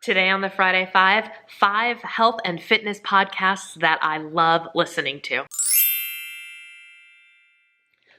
Today on the Friday Five, 5 health and fitness podcasts that I love listening to.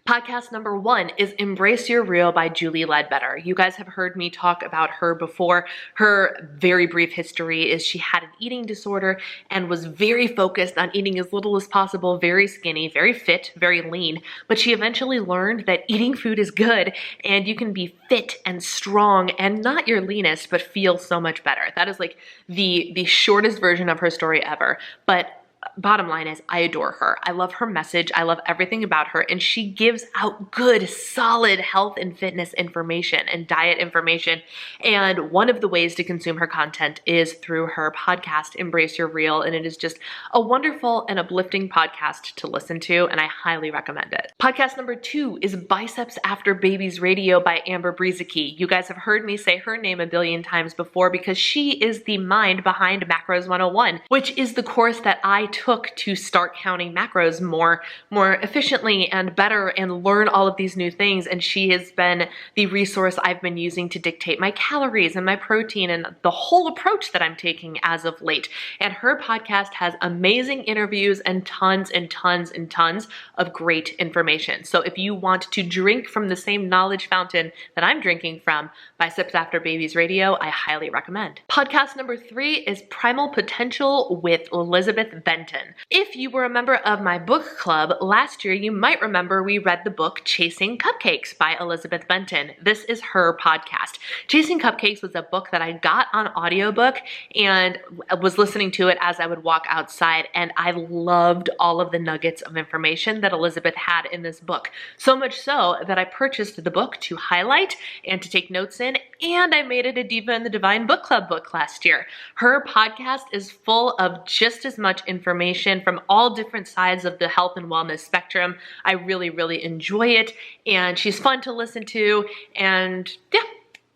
Podcast number 1 is Embrace Your Real by Julie Ledbetter. You guys have heard me talk about her before. Her very brief history is she had an eating disorder and was very focused on eating as little as possible, very skinny, very fit, very lean. But she eventually learned that eating food is good and you can be fit and strong and not your leanest, but feel so much better. That is like the shortest version of her story ever. But bottom line is I adore her. I love her message. I love everything about her. And she gives out good, solid health and fitness information and diet information. And one of the ways to consume her content is through her podcast, Embrace Your Real. And it is just a wonderful and uplifting podcast to listen to. And I highly recommend it. Podcast number 2 is Biceps After Babies Radio by Amber Brezicki. You guys have heard me say her name a billion times before because she is the mind behind Macros 101, which is the course that I took to start counting macros more efficiently and better and learn all of these new things. And she has been the resource I've been using to dictate my calories and my protein and the whole approach that I'm taking as of late. And her podcast has amazing interviews and tons and tons and tons of great information. So if you want to drink from the same knowledge fountain that I'm drinking from, Biceps After Babies Radio, I highly recommend. Podcast number 3 is Primal Potential with Elizabeth Benton. If you were a member of my book club last year, you might remember we read the book Chasing Cupcakes by Elizabeth Benton. This is her podcast. Chasing Cupcakes was a book that I got on audiobook and was listening to it as I would walk outside, and I loved all of the nuggets of information that Elizabeth had in this book. So much so that I purchased the book to highlight and to take notes in, and I made it a Diva and the Divine Book Club book last year. Her podcast is full of just as much information from all different sides of the health and wellness spectrum. I really, really enjoy it, and she's fun to listen to, and yeah,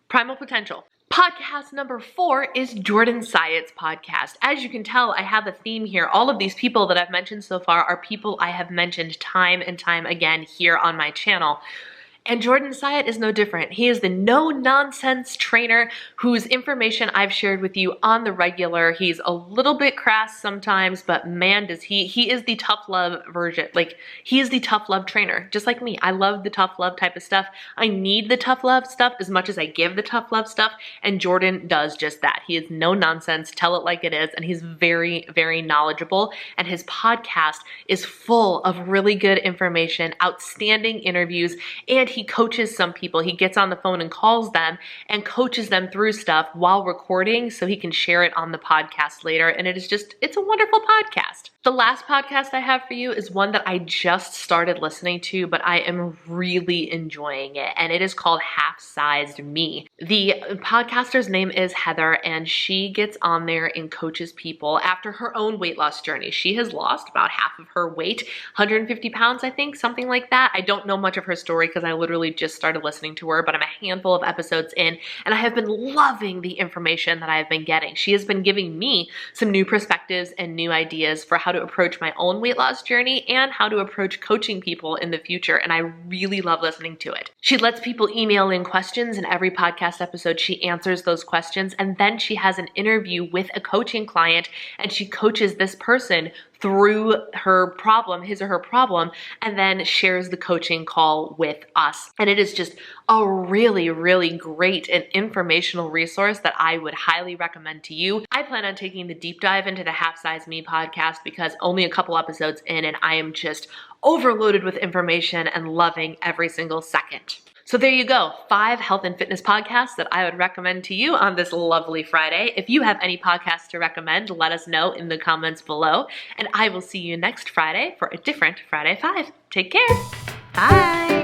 Primal Potential. Podcast number 4 is Jordan Syatt's podcast. As you can tell, I have a theme here. All of these people that I've mentioned so far are people I have mentioned time and time again here on my channel. And Jordan Syatt is no different. He is the no-nonsense trainer whose information I've shared with you on the regular. He's a little bit crass sometimes, but man, does he is the tough love version. Like, he is the tough love trainer, just like me. I love the tough love type of stuff. I need the tough love stuff as much as I give the tough love stuff, and Jordan does just that. He is no nonsense, tell it like it is, and he's very, very knowledgeable, and his podcast is full of really good information, outstanding interviews, and he coaches some people. He gets on the phone and calls them and coaches them through stuff while recording so he can share it on the podcast later. And it's a wonderful podcast. The last podcast I have for you is one that I just started listening to, but I am really enjoying it. And it is called Half-Sized Me. The podcaster's name is Heather, and she gets on there and coaches people after her own weight loss journey. She has lost about half of her weight, 150 pounds, I think, something like that. I don't know much of her story because I literally just started listening to her, but I'm a handful of episodes in, and I have been loving the information that I have been getting. She has been giving me some new perspectives and new ideas for how to approach my own weight loss journey and how to approach coaching people in the future, and I really love listening to it. She lets people email in questions, and every podcast episode she answers those questions, and then she has an interview with a coaching client, and she coaches this person through her problem, his or her problem, and then shares the coaching call with us. And it is just a really, really great and informational resource that I would highly recommend to you. I plan on taking the deep dive into the Half-Size Me podcast because only a couple episodes in and I am just overloaded with information and loving every single second. So there you go, 5 health and fitness podcasts that I would recommend to you on this lovely Friday. If you have any podcasts to recommend, let us know in the comments below. And I will see you next Friday for a different Friday 5. Take care. Bye.